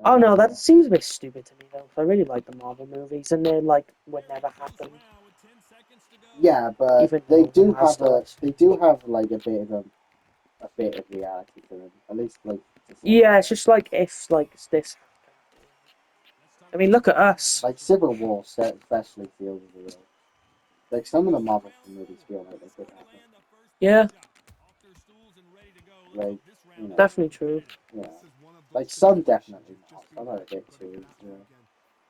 Oh no, that seems a bit stupid to me though. 'Cause I really like the Marvel movies, and they're like would never happen, Yeah, but even though it has done. they do have like a bit of reality to them, at least like to some Yeah, it's extent. just like if like this happened. I mean, look at us. Like Civil War, especially feels real. Like some of the Marvel movies feel like they could happen. Yeah, Like you know, definitely true. yeah. Like some definitely not. Some are a bit too,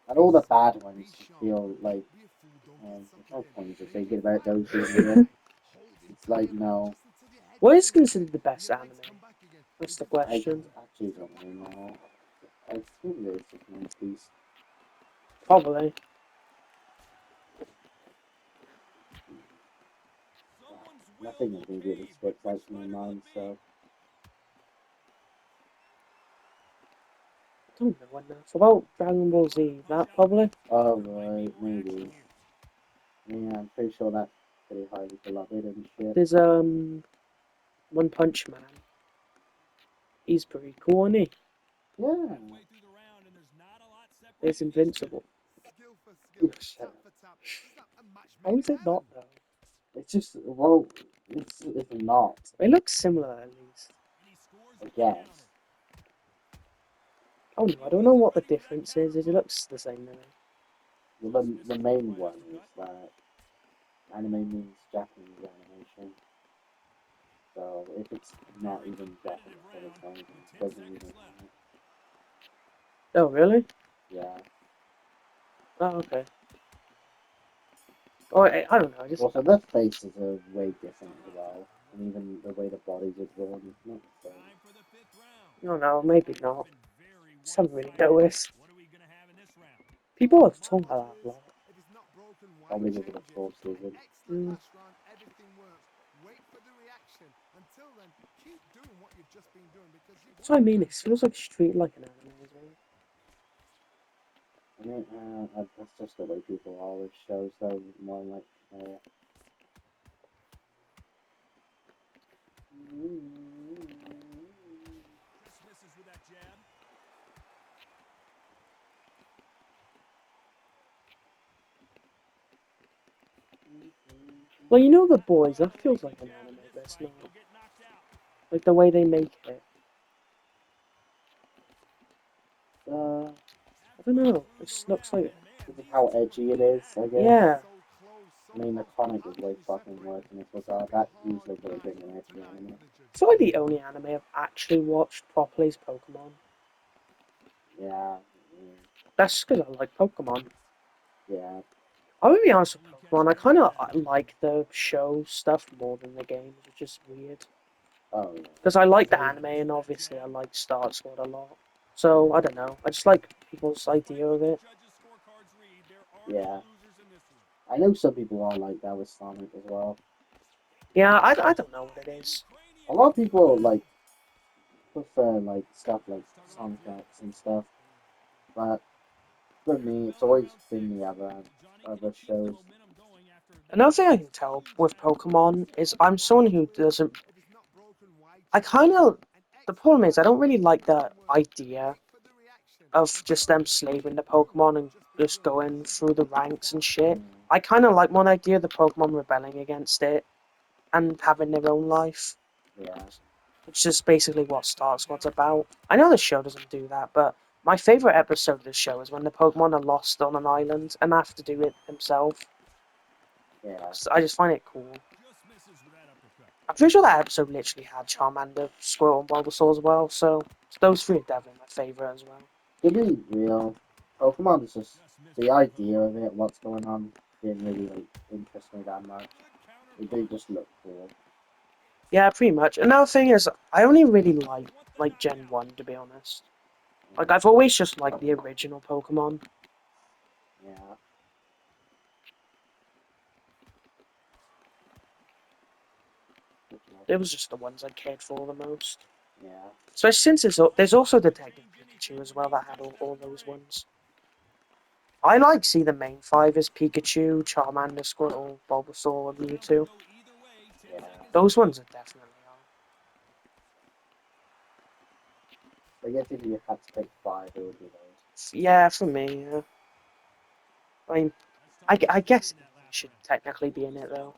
and all the bad ones feel like there's no point in thinking about those being real. It's like no, What is considered the best anime? That's the I question. actually don't really know. I think there's just One Piece. Probably. Nothing immediately sticks out to my mind, so I don't know enough about Dragon Ball Z. That probably. oh right, maybe. Yeah, I'm pretty sure that's pretty highly beloved and shit. There's One Punch Man. He's pretty cool, isn't he? Yeah. It's invincible. Shut up. How is it not though? It's just well, it's not, It looks similar at least. I guess. Oh no, I don't know what the difference is. It looks the same to me. Well, the main one is that anime means Japanese animation. So if it's not even Japanese for the time, it doesn't even count. Oh really? Yeah. Oh okay. Oh, I don't know. I just Also, their faces are way different as well, and even the way the bodies are drawn is not the same. I don't know. Maybe not. Just haven't really noticed. People have talked about that a lot. Probably because of the sources. And Mm. That's what I mean. It feels like street like an anime as well. I mean, that's just the way people always show. So more like, uh, Well, you know the boys. That feels like an anime, but it's not. Like the way they make it. uh, I don't know. It just looks like because of how edgy it is, I guess. yeah. I mean, the comic is way fucking worse in this regard. That easily could have been an edgy anime. It's like the only anime I've actually watched properly is Pokemon. Yeah, That's just because I like Pokemon. yeah. I'm gonna be honest with Pokemon. I kind of like the show stuff more than the games, which is weird. Oh, yeah. Because I like the anime, and obviously I like Star Sword a lot. So I don't know. I just like people's idea of it. Yeah. I know some people are like that with Sonic as well. Yeah, I don't know what it is. A lot of people like prefer like stuff like Sonic X and stuff, but for me, it's always been the other shows. Another thing I can tell with Pokemon is I'm someone who doesn't. I kind of. The problem is I don't really like the idea of just them slaving the Pokemon and just going through the ranks and shit. Mm, I kind of like one idea of the Pokemon rebelling against it and having their own life, yeah. which is basically what Star Squad's about. I know the show doesn't do that, but my favourite episode of the show is when the Pokemon are lost on an island and have to do it themselves. Yeah. I just find it cool. I'm pretty sure that episode literally had Charmander, Squirtle, and Bulbasaur as well, so those three are definitely my favourite as well. To be real, Pokemon is just the idea of it, what's going on, didn't really like interest me that much. They just look cool. Yeah, pretty much. Another thing is, I only really like Gen 1, to be honest. Like, I've always just liked the original Pokemon. Yeah. It was just the ones I cared for the most. Yeah. Especially since there's also Detective Pikachu as well that had all those ones. I like see the main five as Pikachu, Charmander, Squirtle, Bulbasaur, and Mewtwo. Yeah. Those ones are definitely I guess if you had to pick five, it would be those. Yeah, for me. Yeah. I mean, I guess he should technically be in it though.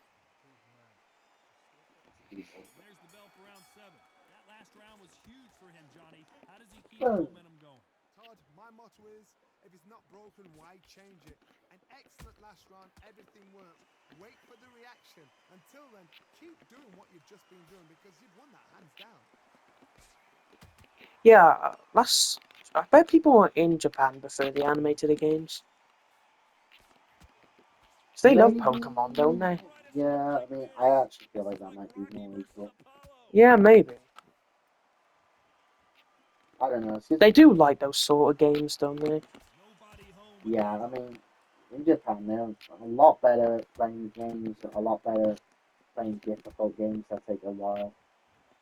There's the bell for round 7. That last round was huge for him, Johnny. How does he keep the Well, momentum going? Todd, my motto is, if it's not broken, why change it? An excellent last round, everything works. Wait for the reaction. Until then, keep doing what you've just been doing because you've won that hands down. Yeah, that's. I bet people in Japan prefer the animated games. 'Cause they love maybe. Pokemon, don't they? Yeah, I mean, I actually feel like that might be more equal. Yeah, maybe. I don't know. It's just, They do like those sort of games, don't they? Nobody home with yeah, I mean, in Japan, they're a lot better at playing games, a lot better at playing difficult games that take a while.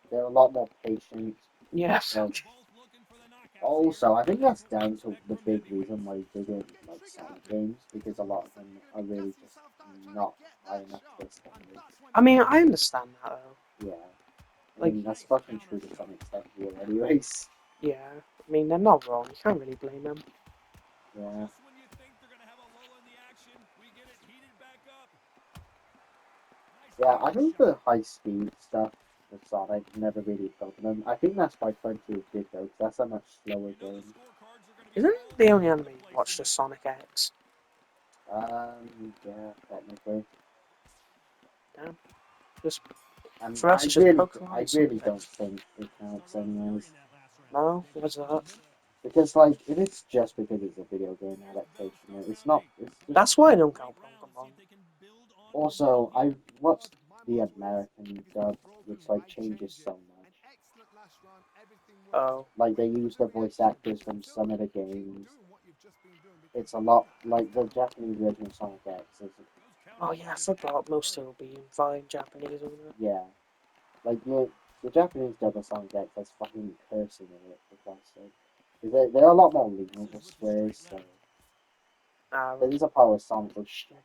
They're a lot more patient. Yeah. Well, They're both looking for the knockouts here. also, I think that's What to down to expect the from big heavyweights. reason why they don't Get your like trigger Sonic happy games, because because a all lot of a of sudden them you're going are to be really gassing just yourself down trying to not get high that enough shot. for And standards. that's when I you mean, got to I go. understand that though. Yeah, I Like, mean, that's Nice fucking counter true to some shot. extent here, anyways. yeah. I mean, they're not wrong. You can't really blame them. Yeah. Just when you think they're going to have a lull in the action, we get it heated back up. Nice Yeah, I counter think shot. the high speed stuff with Sonic never really appealed to them. I think that's why Frontier did though, 'cause that's a much slower You know the game. scorecards are going to be Isn't all the only over anime the you place watched in the this one. Sonic X? Yeah, technically. Damn. Just And for us, it's just Pokemon I and really Sonic don't X. think it Let's talk counts about Fury anyways. in that last round. No, Think he what's put that? him to bed. Because like, if it's just because it's a video game Here's the bell to adaptation, start it's round not. 8. It's just Both That's have why I had don't great count rounds. See Pokemon. if they can build on momentum also here. I watched Todd, my the motto is, American if it's dub, not broken, which like why changes change it? so An much. excellent last round, everything works. Oh, Like they Wait for use the the voice reaction. actors from Until some of then, the keep games. doing what you've just been doing because It's a you've won lot that hands like the down. Japanese version of Sonic X is, Those oh counter yeah, I punches have forgot to most hurt. of it will be in fine Japanese, isn't it? yeah. Like the Japanese dub of Sonic X has fucking cursing in it for Christ's sake. 'Cause they're a lot more lenient with Misses with the straight swears, so left. Ah, there right. is a part where Sonic goes shit.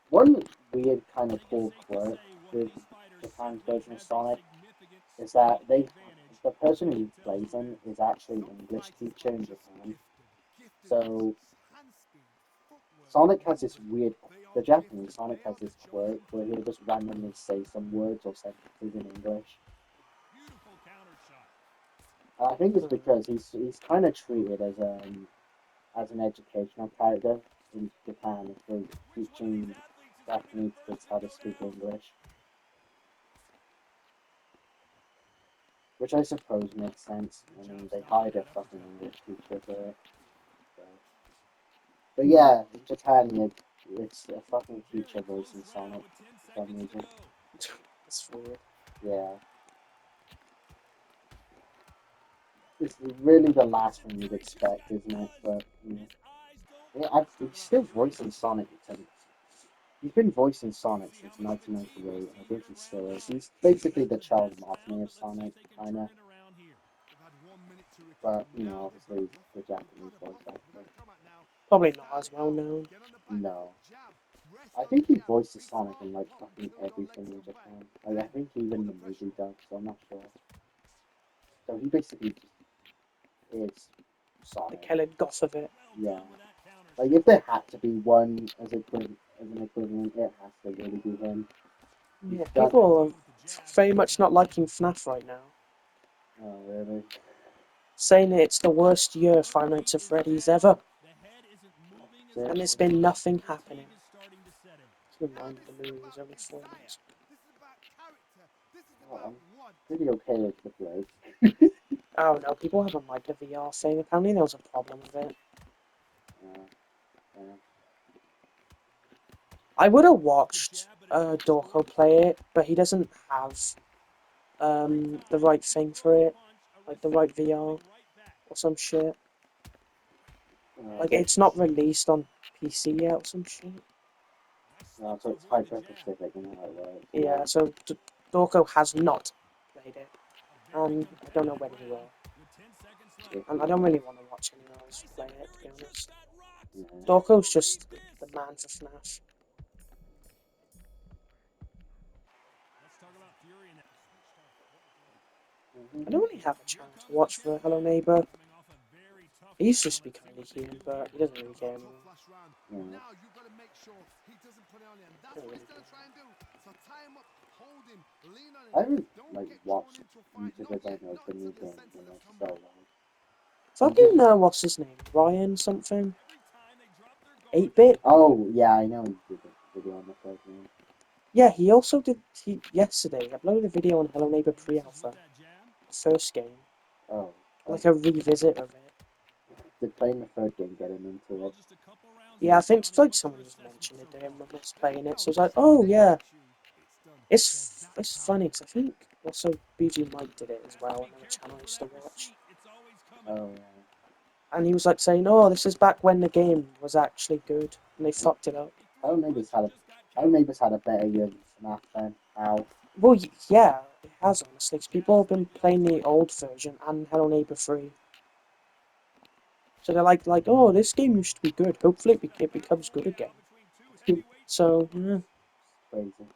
One weird kind I of think it's cool safe to quirk say one of with these fighters Japan's simply version of has a Sonic significant is speed that they advantage. the person Time who tells plays what it them is. is actually an Some English fighters teacher are in just Japan. gifted. Gifted with So hand speed, footwork, Sonic has this movement. weird. They The are Japanese gifted. Sonic They has are the this quirk chosen where few. he'll just randomly say some words or sentences in English. Beautiful counter shot. I think it's Hmm. because he's kind of treated as an educational character in Japan for Which one of these teaching athletes is going to be the Japanese first kids to how to go speak down? English, which I suppose makes sense. Good I job mean, they stopping hired a that fucking uppercut. English teacher for it. So. But Hmm. yeah, in Japan, it's a fucking Very teacher voice close in round Sonic with 10 for some seconds to reason. go. That's weird. Yeah, it's really the last thing you'd Concentrates this expect, guy isn't it? does. But you know, His eyes don't yeah, lie. Let's talk he's about still Fury voicing next. Sonic. He's been voicing Sonic See how since much fatigue we 1998, and I see think here he in round still is. 9. He's basically That's the the child best round, Martinet of but let's see Sonic, if they can turn kinda. it around here. They've had 1 minute to recover. But you know, Now they've got to obviously buff the it. We've got Japanese to voice buff it. We've got actor. to come out now and Probably not style as it well out. known. Get on the back foot, No, jab, rest I on think the he jab. voices Be Sonic smart, in like pop fucking until your legs everything in come back. Japan. Like I Then think put even the the pressure movie on. does, so I'm not sure. So he basically just is The Sonic. killing goth of it. Well Yeah. done with that counter Like if shot. there had to be one as an equivalent, it has to really be him. He's Yeah, done. Breaks people are through with the jab. very Does much not not land. liking FNAF right now, Oh really? saying that it's the worst year of Five Heartbeat Nights at is Freddy's down. ever, The head isn't moving as and much there's Seriously? as it been was. nothing happening. Fatigue is starting to set in. Keep in Now mind this the is movie is about only 4 years. desire. This is about character. This is Oh, about I'm want. pretty okay with the break. Oh no, people haven't liked the VR thing. Apparently there was a problem with it. Uh, yeah. I would have With the watched jab, but it just Dorko scores. play it, but he doesn't have Every the time right he thing for throws a it, punch, a like the right VR coming right back. or some shit. Like Okay. it's not released on PC yet or some shit. Nice No, slip so to it's avoid the hyper jab. specific and how it works. Yeah, Yeah. so Dorko has not played it, A very and I don't know competitive when he will. round with 10 seconds left. If And he I don't will. really want to watch anyone else Tyson play it, to Fury be just honest. got rocked. Yeah. Can he Dorko's repeat just this? the man for FNAF. Let's talk about Fury in that. I don't really have a channel to watch for Hello Neighbor. He used to just be kind of keen, but he doesn't really care anymore. Yeah. Now you've got to make sure he doesn't put it on you, and that's what he's going to try and do. So tie him up, hold him, lean on him. I haven't Don't like get drawn watched into a fight. YouTube Not as I yet. know Not the new until the game senses in have come so back. long. Fucking what's his name? Ryan something? Every time they drop their guard, 8-bit? Oh yeah, I know you did the video on the first one. Yeah, he also did. He yesterday uploaded a video on Hello Neighbor pre-alpha, that jab. Oh, first game, oh. like a revisit of it. Did playing the third game get him into Well, it? just a couple rounds Yeah, I in, think Johnny. like What's your someone was assessment mentioned so it to him far? when I was playing it, so I was like, oh yeah, it's funny because I think also BG Mike did it as well, another channel I used to watch, It's always coming. Oh yeah. and he was like saying, oh, this is back when the game was actually good, and they fucked it up. Hello Neighbors had a Hello Neighbors had a better year than FNAF then. How? Well, yeah, it has honestly. 'Cause people have been playing the old version and Hello Neighbor 3. So they're like, oh, this game used to be good. Hopefully it becomes good again. So, yeah. Crazy.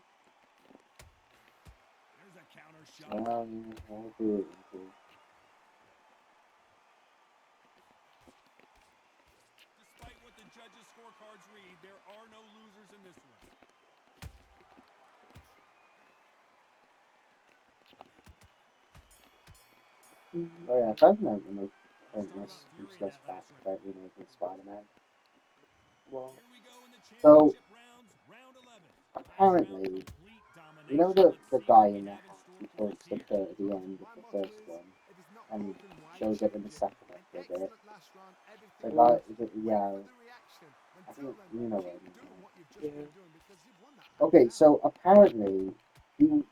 There's a counter shot. I'll do it. Despite what the judges' scorecards read, there are no losers in this one. Oh yeah, if I've never made pointless useless facts about removing Spider-Man. Well, Here we go in the So championship rounds, round 11. apparently, Complete you know domination. the Let's see guy what we in the have in hat store who for us talks to here. Kurt at the end of My the motto first is, one if it's not and broken, why shows up in change the it? second An one for a bit. excellent last round, The everything guy, mm, works. Wait yeah, for the reaction. I Until think then, you know what keep I mean. doing what you've just yeah. been doing because you've won that hands Okay, down. so apparently, he,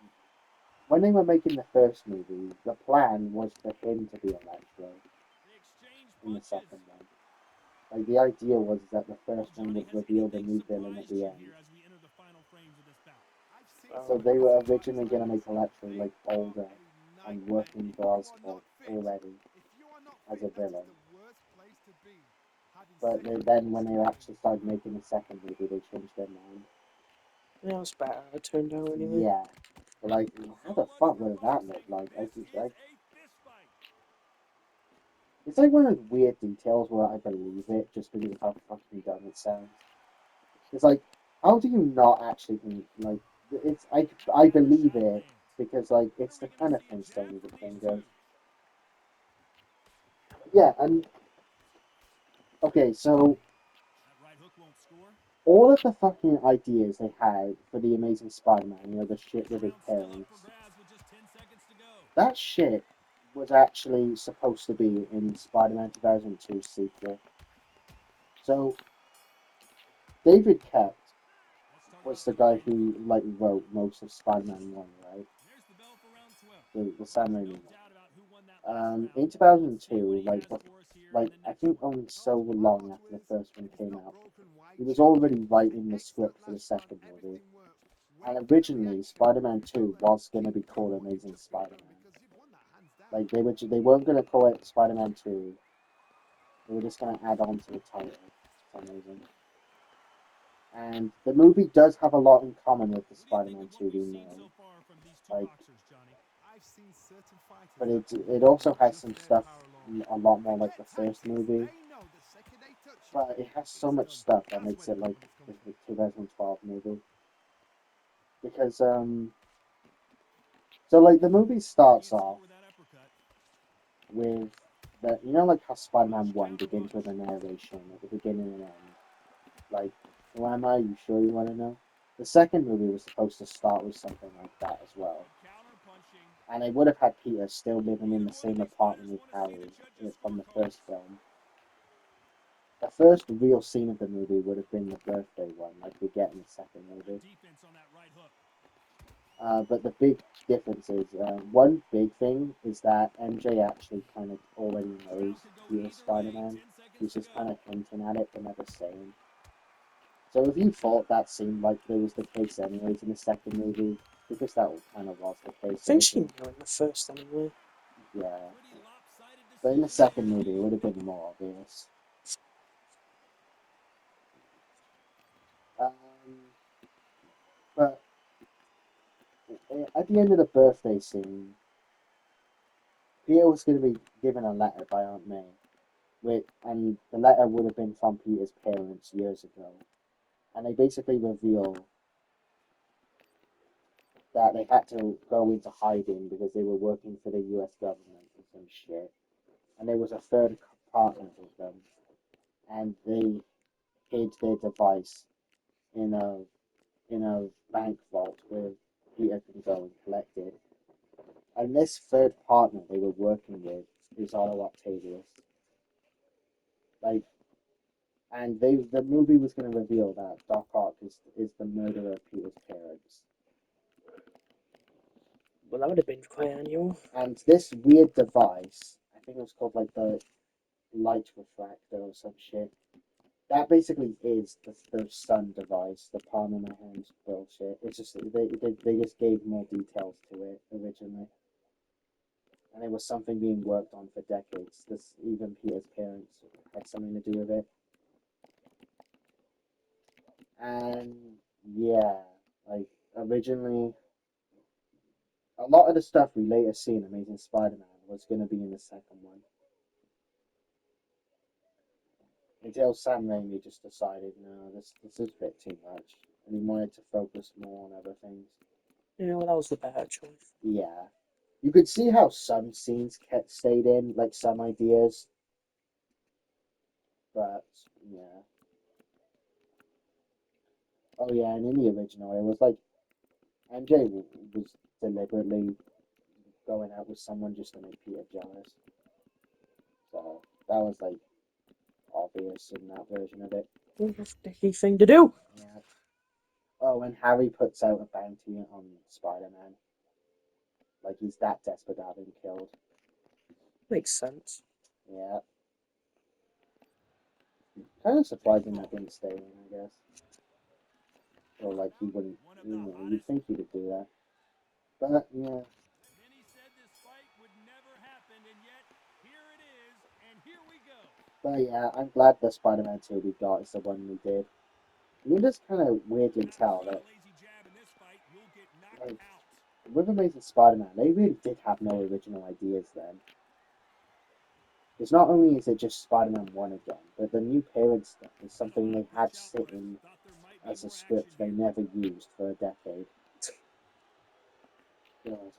when they were making the first movie, the plan was for him to be Electro They exchange in the punches. second one. Like the idea was that the Well, first one Johnny, would has reveal the anything new villain at surprised the you end. here as we enter the final frames of this bout? I've seen Oh, So some they were amazing fighters originally like going to this. make Electro They like are older a and nightmare. working If you are Glasgow not fit, already if you are not as fit, a that is villain. the worst place to be. Having But second then thoughts when they about actually started making the second movie, they changed their mind. yeah, it was better. It turned out anyway. Yeah, but like, how So the much fuck for would that look boxing. like? This is Like, a fist fight. it's like one of those weird details where I believe it just because of how fucking dumb it sounds. It's like, how do you not actually like? It's I believe Shot it lands. because like When it's are the we going kind to of see a thing jab Sony from would these think of. two? Yeah, and okay, so That right hook won't score. all of the fucking ideas they had for the Amazing Spider-Man, you know, the shit with his Round still up for parents, grabs with just 10 seconds to go. that shit was actually supposed to be in Spider-Man 2002 sequel. So David Koepp Let's talk was about the guy preparing to who go. like wrote most of Spider-Man 1, right? There's the bell for round 12. The Sam There's Raimi no one. doubt about who won that last round. In Let's see what 2002, he has for us here in like the I next think one. only so my long motto after the is, first one if it's came not out, broken, why he was change it? already An writing the excellent script for the last round, second movie. everything works. And Wait for the originally, reaction. Spider-Man Until 2 then, was going to keep be doing called what you've Amazing just been doing Spider-Man. because you've won that hands down. Like they weren't going to call it Spider-Man 2. They were just going to add on to the title for some reason. And the movie does have a lot in common with the What do you think Spider-Man of what 2 we we've seen know. so far from these two Like, boxers, Johnny? I've seen certain fighters but that can it win also with has just some their stuff power alone. a lot more like Forget the first tactics. movie. They know the second they touch you, But it has so it's much done. stuff that That's makes where the it like confidence comes the from. 2012 movie. Because so like the movie starts Can't score off with that uppercut. with the, you know, like how Spider-Man 1 begins with a narration at the beginning and end. Like, who am I? You sure you want to know? The second movie was supposed to start with something like that as well. Good counter punching. And they would have had Peter still living in Either the one of same these apartment fighters with want to see the Harry judges' from the scorecards. first film. The first real scene of the movie would have been the birthday one, like we get in the second Good movie. defense on that right hook. But the big difference is, one big thing is that MJ actually kind of already knows Round could go he is either way. Spider-Man. 10 seconds He's to just go. kind of hinting at it but never saying. So if you thought that seemed like it was the case anyways in the second movie, because that kind of was the I case, think she knew in the first anyway. yeah. Pretty lopsided But in the decision second there. movie, it would have been more obvious. Um, but at the end of the birthday scene, Peter was going to be given a letter by Aunt May, and the letter would have been from Peter's parents years ago. And they basically reveal that they had to go into hiding because they were working for the US government or some shit. And there was a third partner with them. And they hid their device in a bank vault where Peter can go and collect it. And this third partner they were working with is Otto Octavius. Like, and the movie was going to reveal that Doc Ock is the murderer of Peter's parents. Well, that would have been quite annual. And this weird device, I think it was called like the light refractor or some shit. That basically is the sun device, the palm in my hand bullshit. It's just they just gave more details to it originally, and it was something being worked on for decades. This even Peter's parents had something to do with it, and yeah, like originally, a lot of the stuff we later see in Amazing Spider-Man was going to be in the second one. Until Sam Raimi just decided, no, this is a bit too much, and he wanted to focus more on other things. Yeah, well, that was the better choice. Yeah, you could see how some scenes kept stayed in, like some ideas, but yeah. Oh yeah, and in the original, it was like MJ was deliberately going out with someone just to make Peter jealous. So that was like obvious in that version of it. What a dicky thing to do. Yeah. Oh, and Harry puts out a bounty on Spider-Man. Like he's that desperate to have him killed. Makes sense. Yeah. Kind of surprising that didn't stay in, I guess. Or like he wouldn't, you'd think he would do that. But yeah. Many said this fight would never happen, and yet here it is, and here we go. But yeah, I'm glad the Spider-Man 2 we got is the one we did. You can just kind of weirdly tell that, Lazy jab in this fight, you'll get knocked like, out. with Amazing Spider-Man, they really did have no original ideas then. Because not only is it just Spider-Man 1 again, but the new parents stuff is something they had sitting as a script they never used for a decade. God.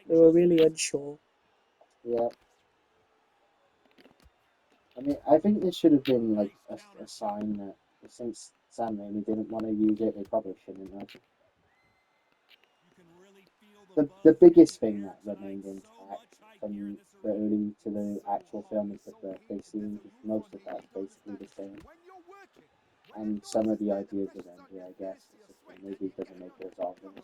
They were really unsure. Yeah. I mean, I think this should have been like a sign that since Sam Raimi didn't want to use it, they probably shouldn't have. The biggest thing that remained intact from the early to the actual film is the birthday scene, because most of that's basically the same. And some of the ideas of MJ, I guess, it's just the movie doesn't make those obvious.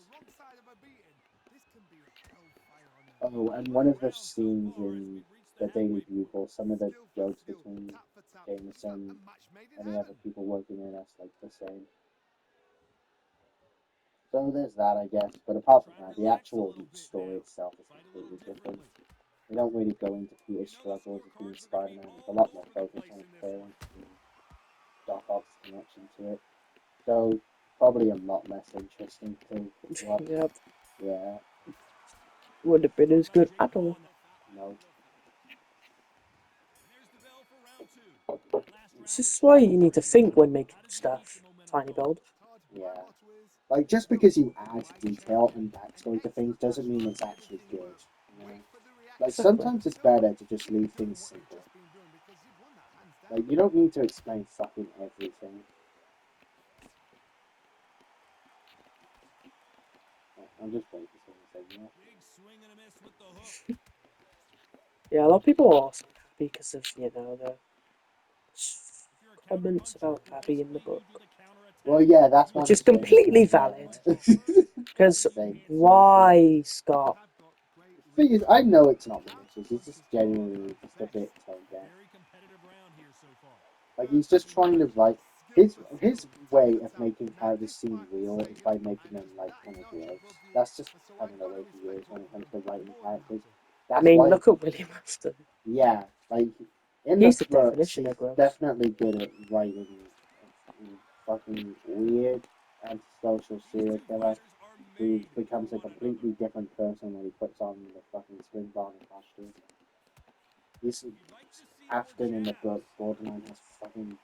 Oh, and one of the scenes in the Daily Bugle, some of the jokes between Jameson and the other people working in that's like the same. So there's that, I guess. But apart from that, the actual story itself is completely different. They don't really go into Peter's struggles of being Spider-Man. There's a lot more focus on his parents and Doc Ock's connection to it. So probably a lot less interesting to watch. Yep. Yeah. Wouldn't have been as good at all. No. This is why you need to think when making stuff. Tiny build. Yeah. Like, just because you add detail and backstory to things doesn't mean it's actually good. You know? Like, Exactly. sometimes it's better to just leave things simple. Like, you don't need to explain fucking everything. I'm just waiting for someone to say, yeah. Yeah, a lot of people are also happy because of, the comments about Abby in the book. Well, yeah, that's one Which is of the things. completely valid. Because why, Scott? The thing is, I know it's not malicious. It's just genuinely just a bit tone deaf. Like he's just trying to write his way of making characters seem real is by making them like comic heroes. That's just I don't know where he is when it comes to writing characters. I That's mean, why, look at William Afton. yeah, like in He's the the books, definition he's of gross. definitely good at writing a fucking weird antisocial serial killer. who becomes a completely different person when he puts on the fucking spring bonnet costume. This Afton in the book, Borderline has fucking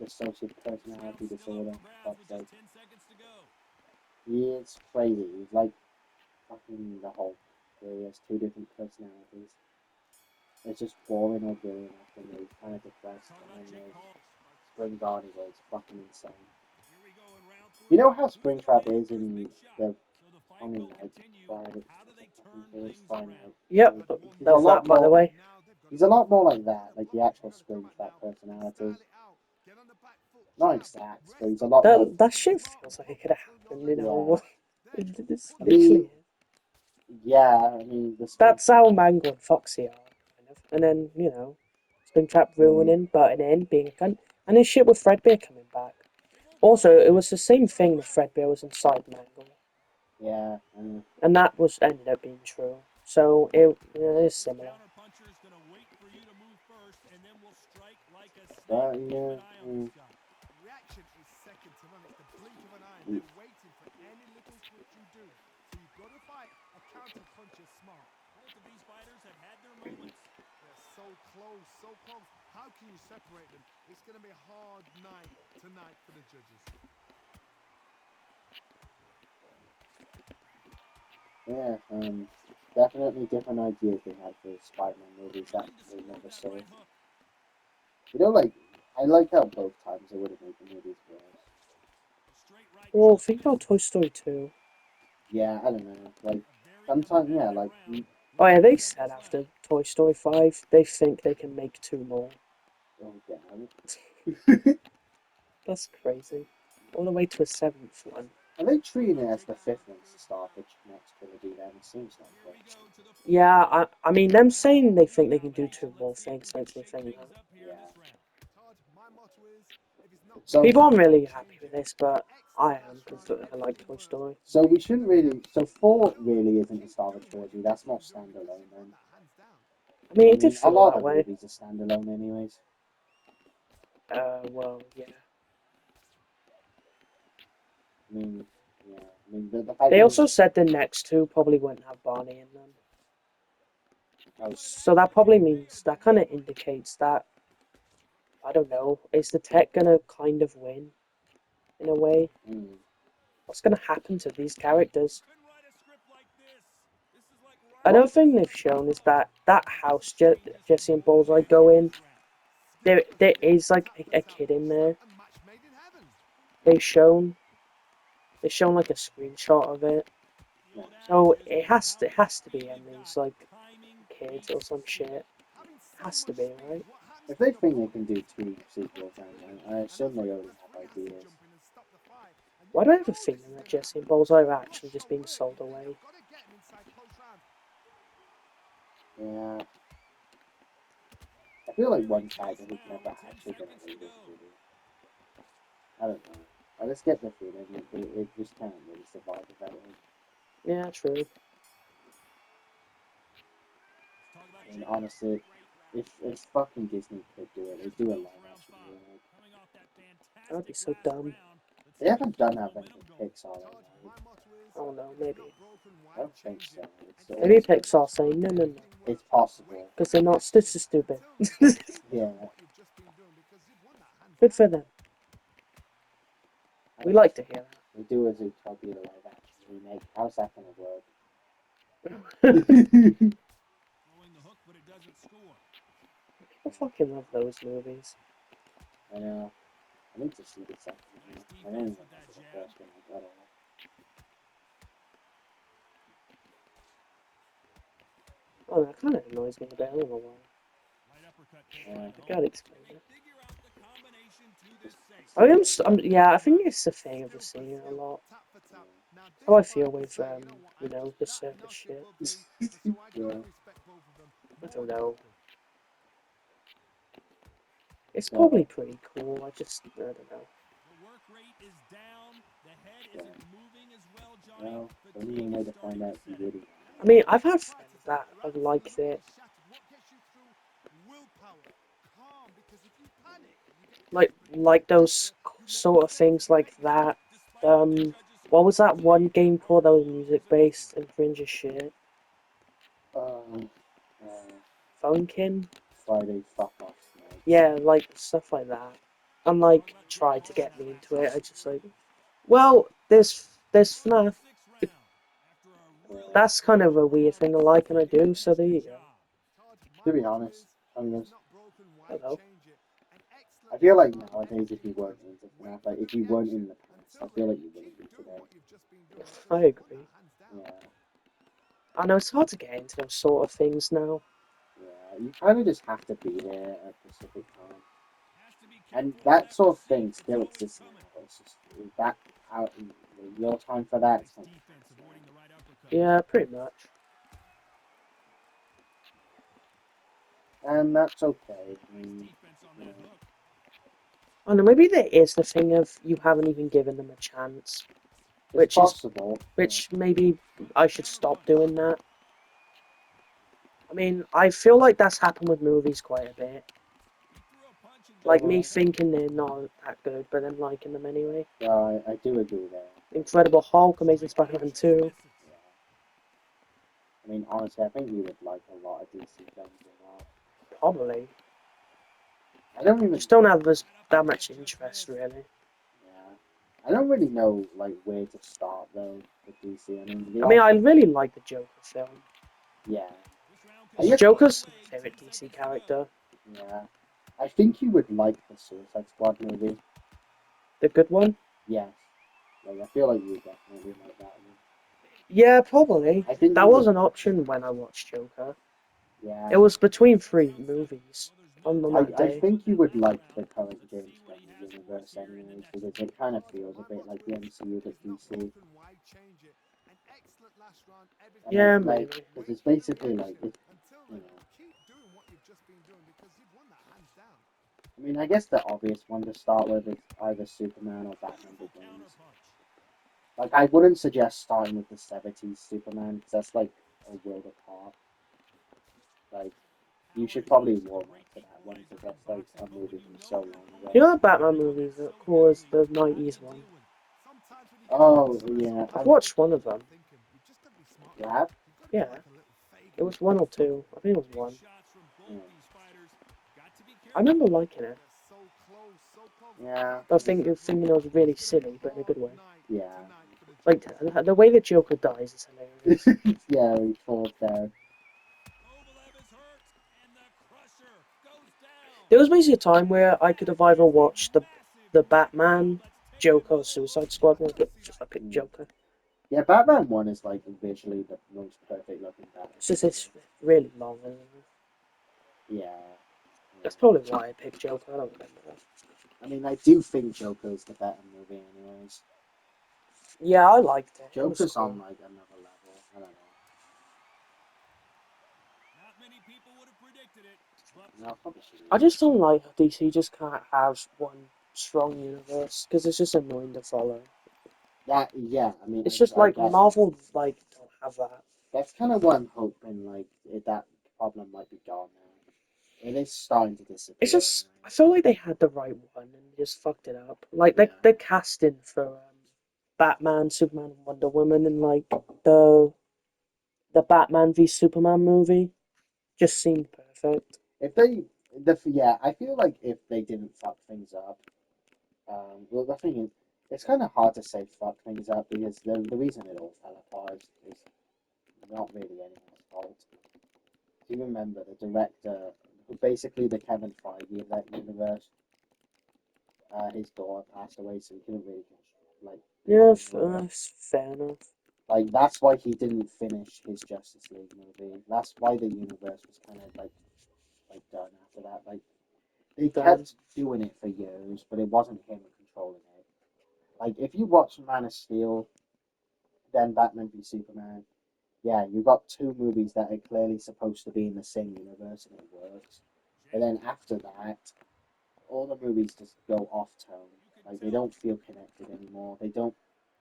dissociative personality disorder. For fuck's sake. He is crazy. He's like fucking the Hulk, where he has two different personalities. It's just boring or brilliant after me. He's kind of depressed, and then Spring Bonnie is fucking insane. You know how Springtrap is in the Tommy Night Friday? Friday Night. Yep, He's a love lot that, by the more. way. He's a lot more like that, like the actual Springtrap personality. Not exact, but he's a lot more. That shit feels like it could have happened, you know. Yeah. It's I literally mean, yeah. I mean, the Spring. that's how Mango and Foxy are, kind of. And then, you know, Springtrap ruining, butting in, being a cunt. And then shit with Fredbear coming back. Also, it was the same thing with Fredbear was inside Mango. Yeah. And that was ended up being true. So it is similar. But yeah. Reaction is second to none. It's the blink of an eye, and they're waiting for any little twitch you do. So you've got to fight a counter puncher smart. Both of these fighters have had their moments. They're so close, so close. How can you separate them? It's going to be a hard night tonight for the judges. Yeah, definitely different ideas they had for Spider-Man movies that we never saw. You know, like, I like how both times they would have made the movies worse. Well, think about Toy Story 2. Yeah, I don't know. Like, sometimes, yeah, like, Oh yeah, they said after Toy Story 5, they think they can make 2 more. oh, damn. That's crazy. All the way to a 7th one. Are they treating it as the fifth one's the start of the next trilogy then? It seems like it. Yeah, I mean, them saying they think they can do 2 more things makes me think that. Yeah. Todd, my motto is, if it's not So, People aren't broken, really why happy change with it? this, but I am, because Excellent I like Toy Story. so we shouldn't really. So 4 really isn't a Star Wars trilogy. That's more standalone then. I mean, I it did mean, a feel lot that of the way. movies are standalone anyways. Well, yeah. I mean, yeah. I mean, the fact They that also said the next 2 probably wouldn't have Barney in them. So that probably means, that kind of indicates that, I don't know, is the tech gonna kind of win, in a way? What's gonna happen to these characters? Another thing they've shown is that house Jesse and Bullseye go in, there is like a kid in there. They've shown like a screenshot of it. So it has to be Emily's like kids or some shit. It has to be, right? if they think they can do 2 sequels, then I assume they already have ideas. Why do I have a feeling that Jesse and Bullseye are actually just being sold away? Yeah. I feel like one character who's never actually gonna leave this movie. I don't know. I just get the feeling that it just can't really survive without him. Yeah, true. And honestly, if fucking Disney could do it, they'd do a live action remake. That would be so dumb. They haven't done that many with Pixar, right? I don't know, maybe. I don't think so. It's Maybe always Pixar saying no, no, no. it's possible. Because they're not, this is stupid. Yeah. Good for them. We like to hear that. They do a Zootopia live action remake. How's that gonna work? I fucking love those movies. I know. I need to see the second one. I didn't even remember the first one at all. Oh, that kind of annoys me a bit. I don't know why. Yeah. I gotta explain it. Yeah, I think it's the thing of just seeing it a lot. How I feel with, you know, the circus shit. Yeah. I don't know. It's So, probably pretty cool. I don't know. yeah. Well, the only way to find out if you really I mean, I've had friends that have liked it. Like those sort of things like that. What was that one game called that was music based and cringe as shit? Uh, Funkin'? Friday fuck off nights. Yeah, like stuff like that. And like tried to get me into it. I just like, well, there's FNAF. That's kind of a weird thing to like, and I do. So there you go. To be honest, I'm gonna, Hello. I feel like nowadays if you weren't into FNAF, like if you weren't in the past, I feel like you wouldn't be today. I agree. Yeah, I know it's hard to get into those sort of things now. yeah. You kind of just have to be there at a specific time, and that sort of thing still exists now. It's just that out your time for that. It's kind of past now. Yeah, pretty much. And that's okay. I mean, you know, I don't know, maybe there is the thing of you haven't even given them a chance, it's which is possible. which maybe I should stop doing that. I mean, I feel like that's happened with movies quite a bit. Like me thinking they're not that good, but then liking them anyway. Yeah, I do agree there. Incredible Hulk, Amazing Spider-Man 2. Yeah. I mean, honestly, I think you would like a lot of DC films as well. Probably. I don't even. Just don't have that much interest, really. Yeah. I don't really know like where to start though with DC. I mean, I mean, I really like the Joker film. yeah. I Because guess, Joker's my favourite DC character. yeah. I think you would like the Suicide Squad movie. The good one? Yes. Like I feel like you would definitely like that one. Yeah, probably. I think That you was would. an option when I watched Joker. Yeah. It was between three movies on that I day. think you would like the current James Gunn universe anyways because it kind of feels a bit like the MCU but DC. I mean, Yeah, like, maybe. because it's basically like, it's, you know, I mean, I guess the obvious one to start with is either Superman or Batman Begins. Like, I wouldn't suggest starting with the 70s Superman because that's like a world apart. Like, you should probably warm up to that one because that's like a movie from so long You ago. know the Batman movies that cool as the 90s one? Oh, yeah, I've watched one of them. you have? Yeah, it was one or two. I think it was one. Yeah. I remember liking it. Yeah, I think thinking it was really silly, but in a good way. yeah. Like the way the Joker dies is hilarious. Yeah, he falls down. There was basically a time where I could have either watched the Batman, Joker, or Suicide Squad one, but just I picked Mm. Joker. Yeah, Batman 1 is like visually the most perfect looking Batman. It's just it's really long. Isn't it? Yeah. That's probably why I picked Joker. I don't remember. I mean, I do think Joker is the better movie, anyways. Yeah, I liked it. It was Joker's cool. on like another level. I don't know. No, probably shouldn't. I just don't like how DC just can't have one strong universe because it's just annoying to follow. That yeah, I mean, It's just I like get you. Marvel like don't have that. That's kind of what I'm hoping. Like that problem might be gone now. It is starting to disappear. It's just I Anyways. feel like they had the right one and they just fucked it up. Like Yeah. the casting for Batman, Superman, and Wonder Woman, and like the Batman v Superman movie just seemed perfect. If they, yeah, I feel like if they didn't fuck things up, well, the thing is, it's kind of hard to say fuck things up because the reason it all fell apart is not really anyone's fault. Do you remember the director, basically the Kevin Feige of that universe? His daughter passed away, so he couldn't really like Yeah, continue with it. fair enough. Like that's why he didn't finish his Justice League movie. That's why the universe was kind of like done after that. Like they Done. kept doing it for years, but it wasn't him controlling it. Like if you watch Man of Steel, then Batman v Superman, yeah, you got two movies that are clearly supposed to be in the same universe and it works. But then after that, all the movies just go off tone. Like they don't feel connected anymore. They don't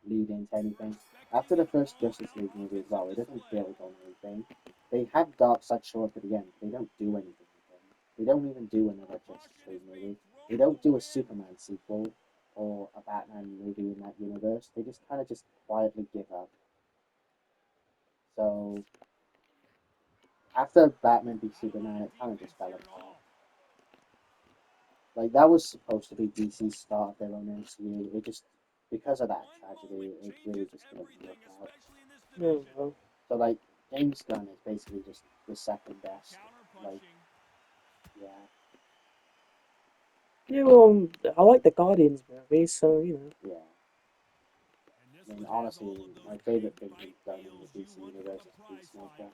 lead into anything. After the first Justice League movie as well, it doesn't build on anything. They have Darkseid show up at the end. They don't do anything with him. They don't even do another Justice League movie. They don't do a Superman sequel. or a Batman movie in that universe, they just kind of just quietly give up. So after Batman v Superman, it kind of just fell apart. Like that was supposed to be DC's start of their own MCU. It just because of that tragedy, it really just didn't work out. No. So like James Gunn is basically just the second best. Like yeah, Yeah, well, I like the Guardians movie, so you know. yeah. I mean honestly, my favorite thing he's done in the DC universe is Peacemaker.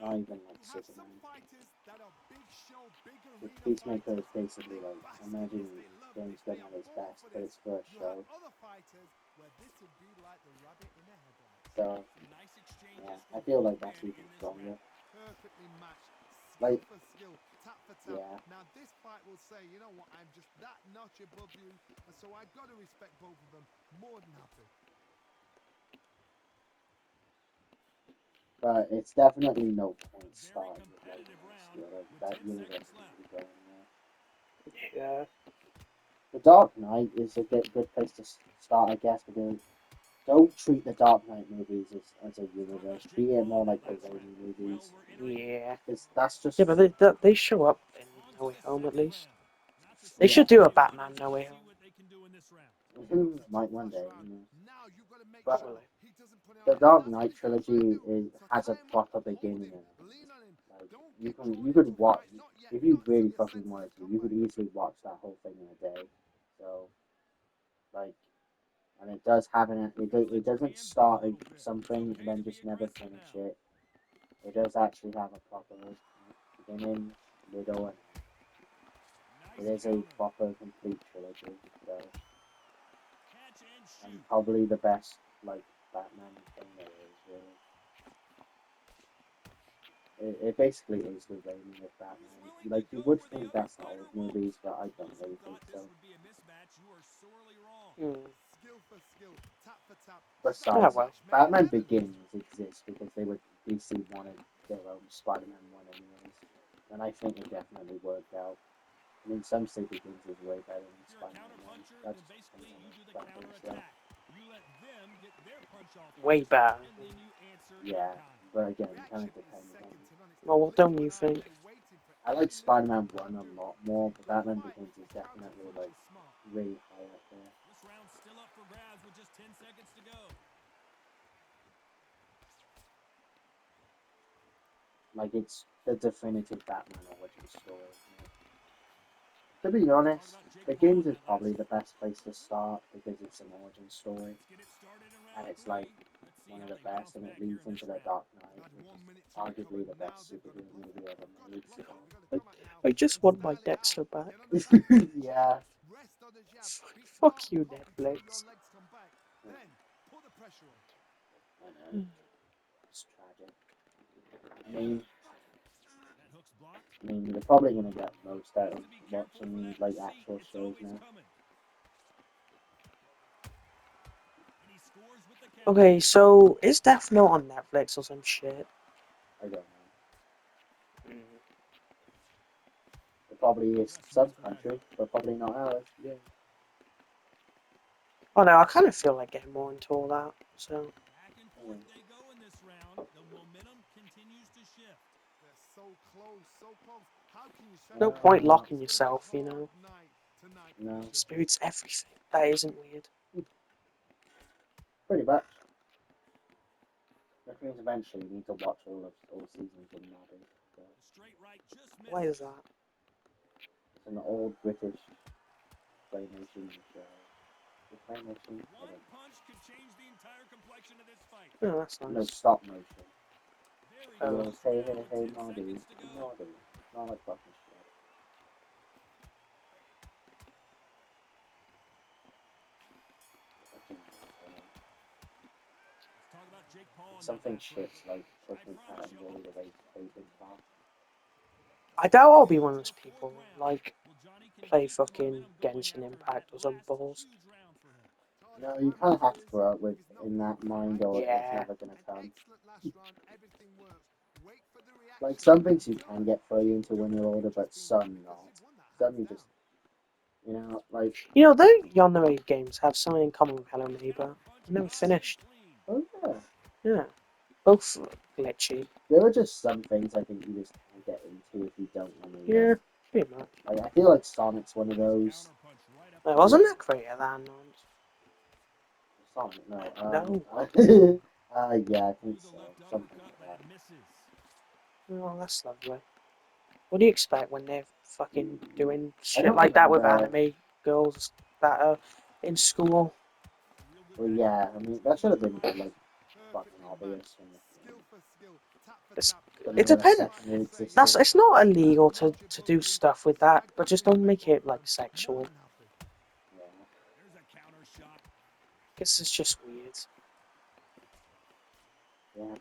Not even like You have some Superman. fighters that are big show, big The arena Peacemaker is fighters. basically They like bask in imagine this, they love James this, Gunn they are at his born best, for but this. it's for a You have show. other fighters where this would be like the rabbit in a headlights. So Nice yeah, exchanges I from feel both like men that's even in this stronger. round. Perfectly matched, skill Like for skill, tap for tap. yeah, Now this fight will say, you know what, I'm just that notch above you, and so I've got to respect both of them. More than happy. but it's definitely no point Very starting with right competitive now. round So like with that 10 universe seconds needs left. to be going there. Yeah. The Dark Knight is a good place to start, I guess, because don't treat the Dark Knight movies as a Let's talk about universe. Jake Treat it Paul more in that like the last round. Raimi Well, movies. we're entering Yeah. Because that's Yeah, just but they show up in on No to Way the Home at second least. round. Not the They same yeah. should do a story, but Batman let's No Way see Home. what they can do in this round. Might one day. Now you've got to make But sure Probably. he doesn't put it the on him. Dark That's what Knight he's going to try and trilogy do. So has a tie him up, proper hold beginning him, and end. lean on him. Like Don't get drawn you into could a watch fight. Not yet. if you Not until really your fucking senses wanted to, come you back. could easily watch that whole thing in a day. So like, and it does have it Let your doesn't hands go a start little bit. It's something and okay to then be just never aggressive finish now. it. It does actually have a proper beginning, middle, and end. It Nice is a counter. proper complete trilogy. So Catch and and shoot. probably the best like Batman thing there is really. It basically is the Raimi of Who's Batman. willing to Like you go would where the think other that's the old fighter won't? movies, but I don't Those who really think thought this so. would be a mismatch, you are sorely wrong. Hmm. Skill for skill, tap for tap. Style Ah, Besides, well. match made in Batman heaven. Begins exists because DC wanted their own Spider-Man one anyways, and I think it definitely worked out. I mean, some say Begins is way better than If you're a Spider-Man counter one. puncher, That then just depends basically on you the do the counter preference, though. attack. You let them get their punch off Way first, better. and then you answer in Yeah, kind. but again, it kind Reaction of is depends on. second to none. It's Oh, the what blink don't of you an eye, and think? they're waiting for I like every little Spider-Man thing you one can a do. lot So more, you've but got to Batman fight Begins or is definitely counter-punch like is smart. really high up there. This round's still up for grabs with just 10 seconds to go. Like it's the definitive Batman origin story. To be Let's talk honest, about Jake Paul Begins in is that last probably the round. best place to start because it's an origin story, Let's get it started in and round it's like three. Let's see one of how the they bounce best, and it back here leads in this into the round. Dark Knight, Had which 1 is minute to recover. arguably the Now best they've got to superhero bluff it. movie ever They've got to made. bluff So, it. They've got to like, come out now I just and want my style it out. Dexter back. Get on the back foot with the jab. yeah, Rest on the jab. Be Fuck smart and you, pop until your Netflix. legs come back. Then put the pressure on. I know it's tragic. I mean, That hook's blocked. you're probably gonna get most out Has of to be careful for watching that like receipt. actual It's shows always now. coming. And he scores with the counter. Okay, so is Death Note on Netflix or some shit? I don't know. Mm. It probably is Just some missed with that country, hook. but probably not ours. Yeah. Oh no, I kind of feel like getting more into all that. So Back and forth they go in this round. The momentum continues to shift. They're so close, so close. How can you no separate point them? Uh, locking It's going to be a yourself, you hard know. night tonight for the no, Shizzy. Spirit's everything. That isn't weird. pretty much. Which means eventually you need to watch all seasons of Nobby. So The straight right just Why is misses. that? it's an old British claymation show. The claymation? I One don't punch could change the entire complexion of this fight. Oh, that's know. No, nice. stop motion. Very He Oh, goes, close hey, round hey, with hey, 10 Nobby, seconds to go. Nobby. Not like fucking shit. Fucking asshole. Let's talk about Jake Paul in that Something last round. shit's like I pushing promise cat you, and Willie the way Cleveland class. I doubt I'll be on one of to those the fourth people round. like Will Johnny can play keep the fucking momentum going Genshin after that Impact or some last balls. huge round for him? No, Target you my kind of motto have to is, grow up if with it's not in that broken, mind, why or change it's Yeah. it? never gonna An come. excellent last round, everything works. Wait for the Like reaction. some things you Until can then, get throw you keep into when doing you're what older, you've but just been doing some because not. you've won that Some hands you down. just You know, like, You know, the Yonere games have something in common with Hello Neighbor. I never finished. oh yeah, Yeah, both glitchy. there are just some things I think you just can't get into if you don't want to. Yeah, pretty much. Like, I feel like Sonic's one of those. It wasn't that great at that moment. Sonic, no. No. Yeah, I think so. Something like that. Oh, that's lovely. What do you expect when they're fucking doing I shit don't like that with remember. anime girls that are in school? Well, yeah, I mean, that should have been like fucking obvious from the Skill for skill, tap for It's, tap. don't it know that a depends. section That's existed. it's not illegal to do stuff with that, but just don't make it like sexual. Yeah. There's a counter shot. Guess it's just weird. Yeah.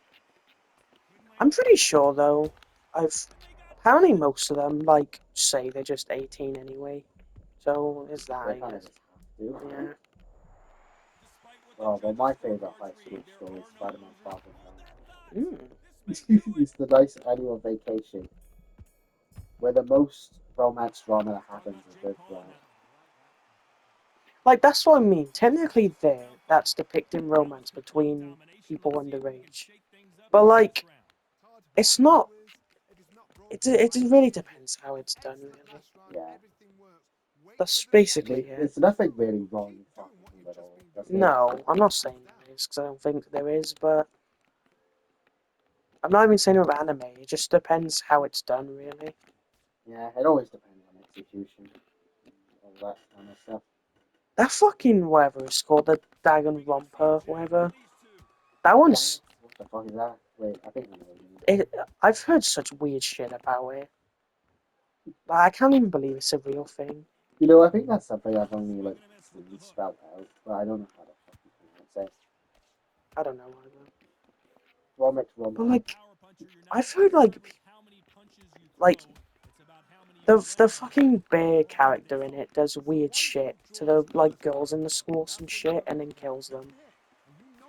I'm pretty sure though. I've apparently most of them like say they're just 18 anyway. So is that They I kind of guess. just have to. Yeah. Despite what the Oh, well, my judges' favorite scorecards high school read, there story is are no Spider-Man losers. Far From Hold Home. that thought. Mm. This may do it. It's the nice annual vacation where the most romance drama that Talk happens about is Jake with Paul now. Like that's what I mean. Technically, there that's depicting Now with romance complete between domination, people let's see if we can underage. shake things up But here in this like, round. it's not. If it's not It broken, it why really change it? depends how An it's done. excellent Really, last round, Yeah. everything works. Wait for that's the I basically mean, reaction. it. there's nothing Until then, really wrong keep with doing what fucking you've just little, been does doing. it? No, I'm not saying there is because I don't think there is. But I'm not even saying with anime. It just depends how it's done. Really, Yeah, it always depends on execution and all that kind of stuff. that fucking whatever it's called, the Dagon Romper, whatever. These two. That Dang, one's. what the fuck is that? Wait, I think I know what you mean. I've heard such weird shit about it. Like, I can't even believe it's a real thing. You know, I think that's something I've only like Swing and a miss with seen the hook. spelled out, but I don't know how to fucking pronounce it. I don't know either. Vomit But rumper. As a like, power puncher, you're not I've heard concerned with how many punches you like throw. It's about how many you the land. fucking bear character in it does weird shit to the like girls in the school, some shit, and then kills them.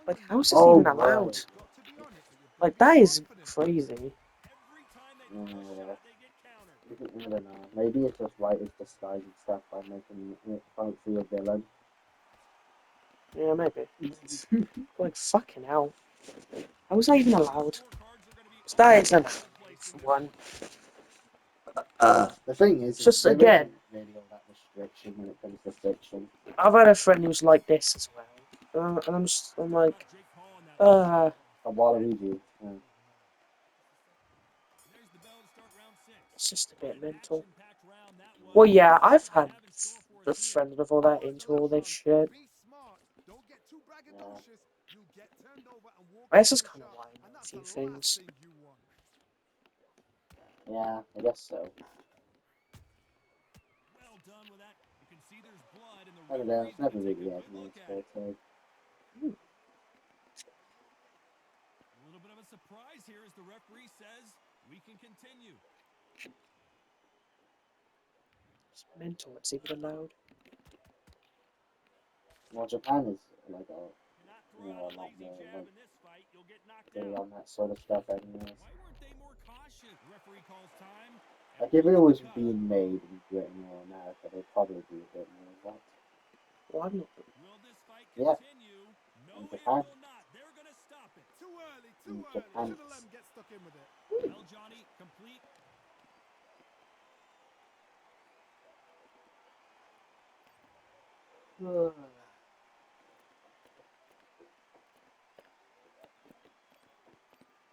Like, how is this Oh even yeah, allowed? Like, that is crazy. Every time they throw a yeah. shot, they get countered. I don't know. Maybe it's just writers disguising stuff by making it fight for your villain. Yeah, maybe. Like, fucking hell. How is that even allowed? Scorecards are going to be 'Cause that all is an over the anime, place in for this one. one. The thing It's is just, there again, isn't really all that restriction when it comes to fiction. I've had a friend who's like this as well. And I'm How like, about Jake Paul in that last round? A Waluigi. And there's the bell to start round six. it's just a What bit an mental. action-packed round that Well, was. yeah, Let's I've see what they had have in store for us the here. friends before that into all this shit. Be smart. Don't get too Yeah. braggadocious. You'll get turned over and walk I guess into that's a kind of shot, why I and know a that's few the last things. thing you want. Yeah, I guess so. Well done with that. You can see there's blood, and the I don't know, referee's it's going never to take a really had good my look at it. forte. A little bit of a surprise here as the referee says we can continue. It's mental. It's even allowed. Well, Japan is like Cannot throw out a a lot lazy more jab like in this fight. You'll get knocked big out. on that sort of stuff anyways. Why weren't they more cautious? Referee calls time and Like if it wants the was cut. being made in Britain or America, they'd probably be a bit more what? Well, I'm not. Will this fight Yeah, continue? in No, it Japan. will not. They're going to stop it. Too early, too In early. Japan. Should have let him get stuck in with it. Well, Johnny, complete.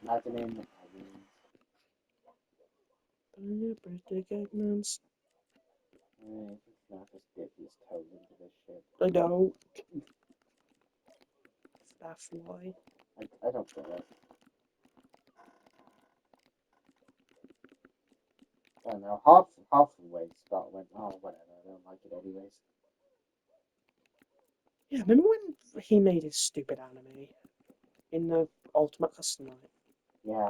Imagining, Birthday cake moons. he's not just dip his toes into this shit. I know. That's why. I don't get it. I don't know. Half the way Scott went, oh whatever, I don't like it anyways. Yeah, remember when he made his stupid anime in the Ultimate Custom Night? Yeah.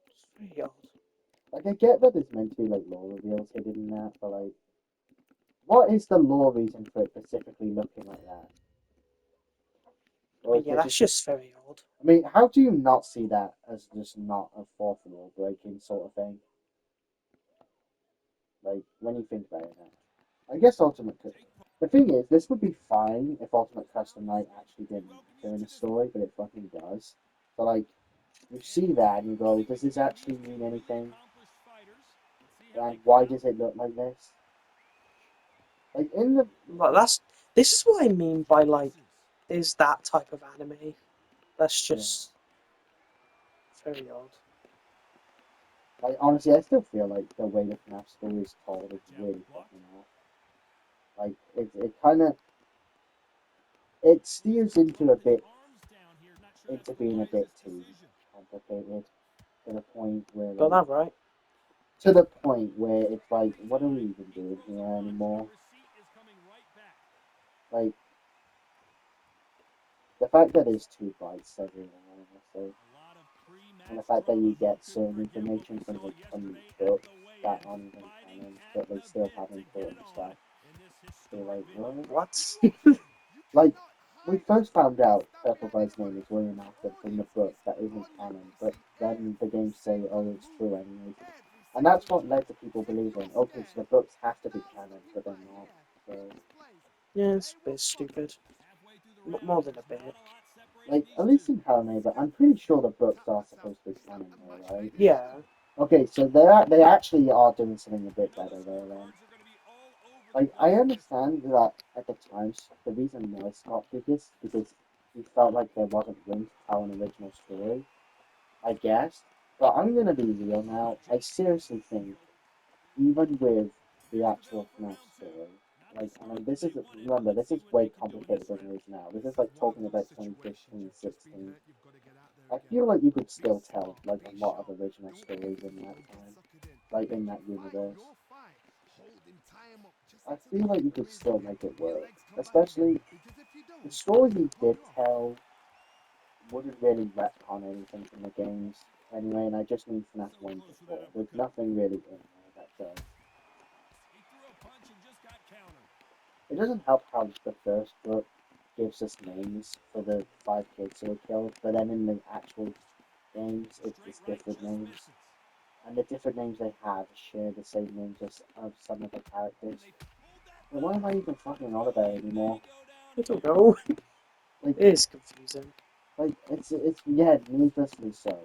It's very odd. Like I get that there's meant to be like lore reveals hidden in that, but like what is the lore reason for it specifically looking like that? Or But is yeah, this that's just just very odd. I mean, how do you not see that as just not a fourth wall breaking sort of thing? Like when you think about it now. I guess Ultimate. The thing is, this would be fine if Ultimate Custom Night actually didn't matter in a story, but it fucking does. So like, you see that and you go, does this actually mean anything? And why does it look like this? Like in the Like this is what I mean by like there's that type of anime. That's yeah. just very odd. Like honestly, I still feel like the way the FNAF story is told is really fucking off. Like it kind of it steers into a bit into being a bit too complicated to the point where Got like that right? to the point where it's like, what are we even doing here anymore? Like the fact that it's 2 bytes says it all, honestly. And the fact that you get certain information from these books that aren't even canon, but they still have important stuff. So like, what? What? Like, we first found out Purple Guy's name is William Alfred from the book that isn't canon, but then the games say, oh, it's true anyways. And that's what led to people believing, okay, so the books have to be canon, but they're not. So, Yeah, it's a bit stupid. More than a bit. like, at least in Helme, but I'm pretty sure the books are supposed to be canon though, right? Yeah. Okay, so they actually are doing something a bit better there then. Like, I understand that at the times, the reason why Scott did this because he felt like there wasn't room to tell an original story, I guess. But I'm gonna be real now. I seriously think, even with the actual FNAF story, like, I mean, this is, remember, this is way complicated than it is now. This is like talking about 2015, 16. I feel like you could still tell, like, a lot of original stories in that time, like, in that universe. I feel like you could still make it work, especially the story he did tell wouldn't really retcon anything from the games anyway, and I just mean FNAF 1 to 4. There's nothing really in there that does. It doesn't help how the first book gives us names for the 5 kids who were killed, but then in the actual games, it's different names. And the different names they have share the same names as of some of the characters. But what am I even fucking on about anymore? I don't know. Like, It is confusing. it's yeah, needlessly so.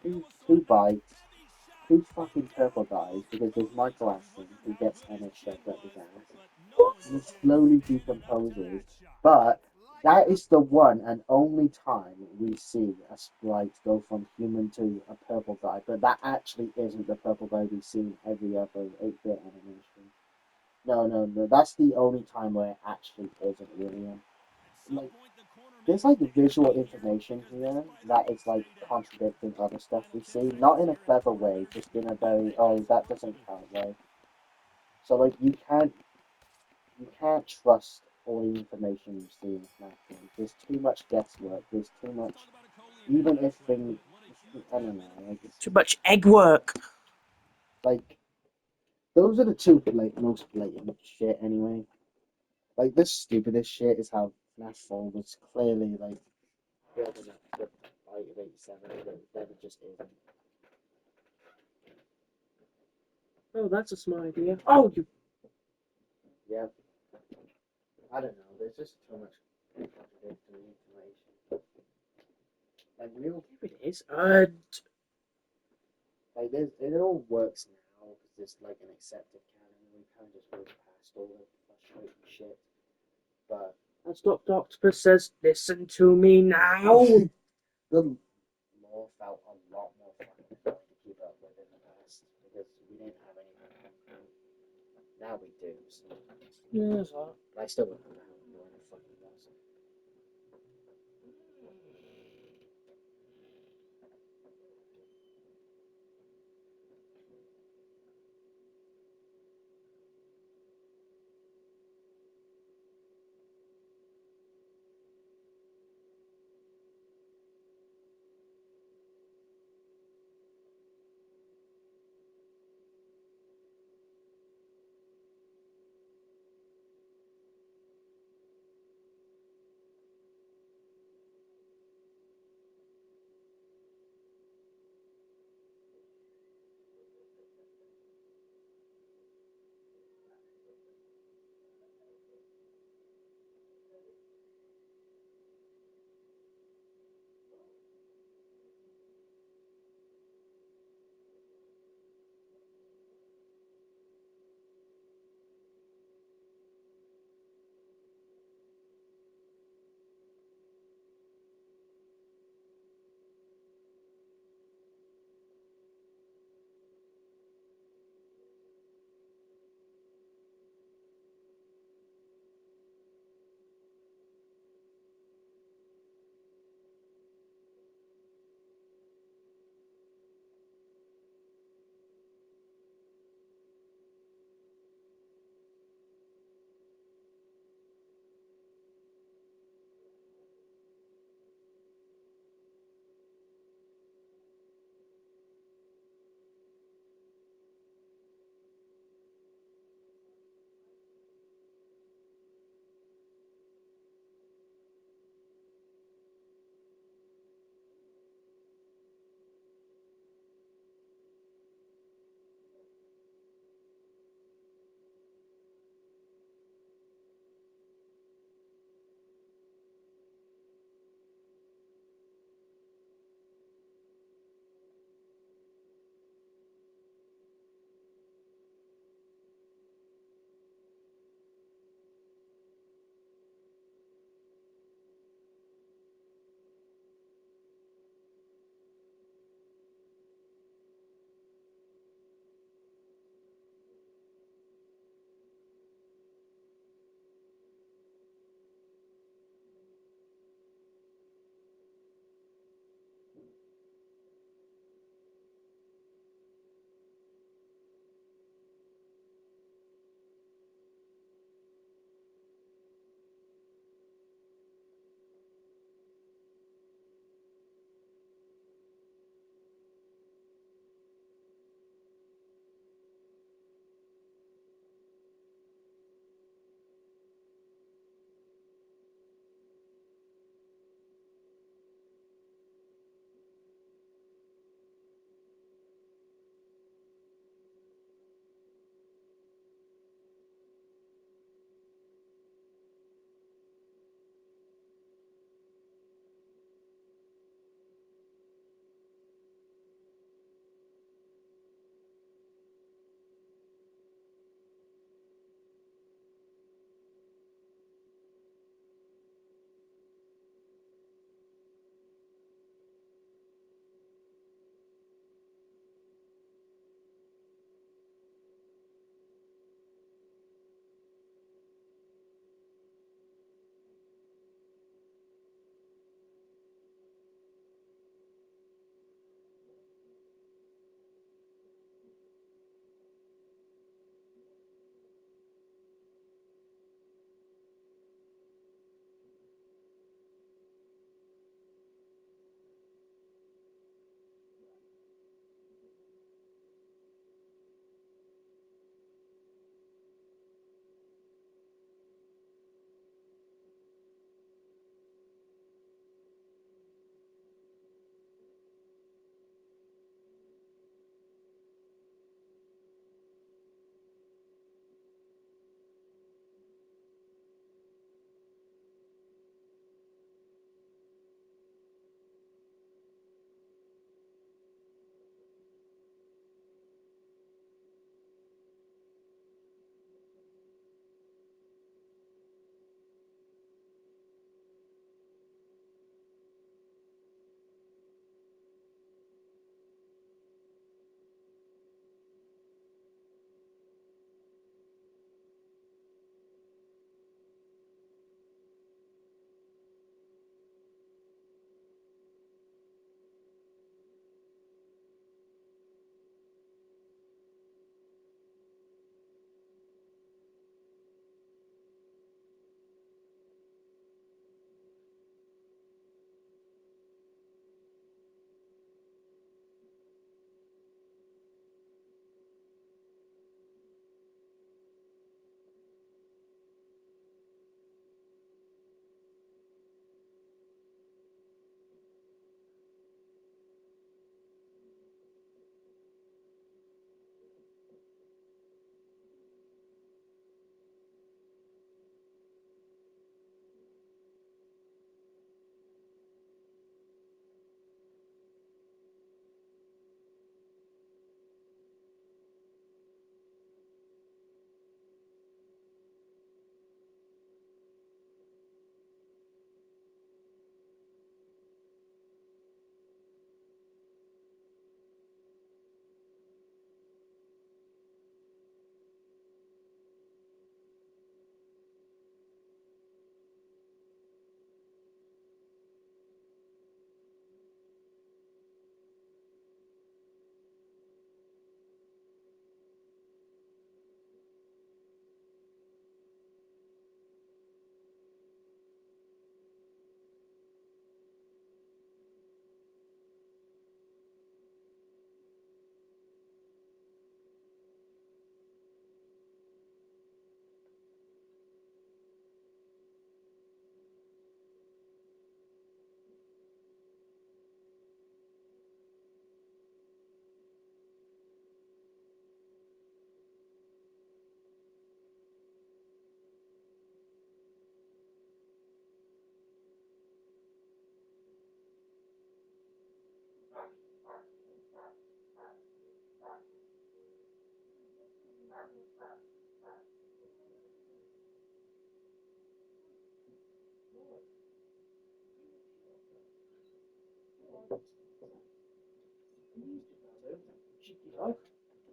Two bites, two fucking purple guys because there's Michael Aston who gets Henna shoved up his ass and he slowly decomposes. But that is the one and only time we see a sprite go from human to a purple guy. But that actually isn't the purple guy we see in every other 8-bit animation. No. That's the only time where it actually isn't William. Like, there's like visual information here that is like contradicting other stuff we see, not in a clever way, just in a very oh that doesn't count way. So like you can't trust all the information you see in FNAF games. There's too much guesswork. There's too much, even if things I don't know, like it's Too much egg work. like those are the two most blatant shit anyway. Like this stupidest shit is how FNAF 4 was clearly like building up the fight of 87, but then it just isn't. Oh, that's a smart idea. Oh, you. Yeah, I don't know. There's just too much contradictory information. Like real, Here it is. like it all works now because there's like an accepted canon. We kind of just move past all the frustrating shit. But That's what Octopus says. Listen to me now. the lore felt a lot more fucking fun to keep up with in the past because we didn't have anything. Now we do. So Yeah, that's all. I still remember how annoying it fucking was.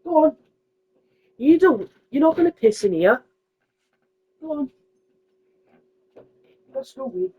Go on. You don't. You're not gonna piss in here. Go on. Let's go, babe.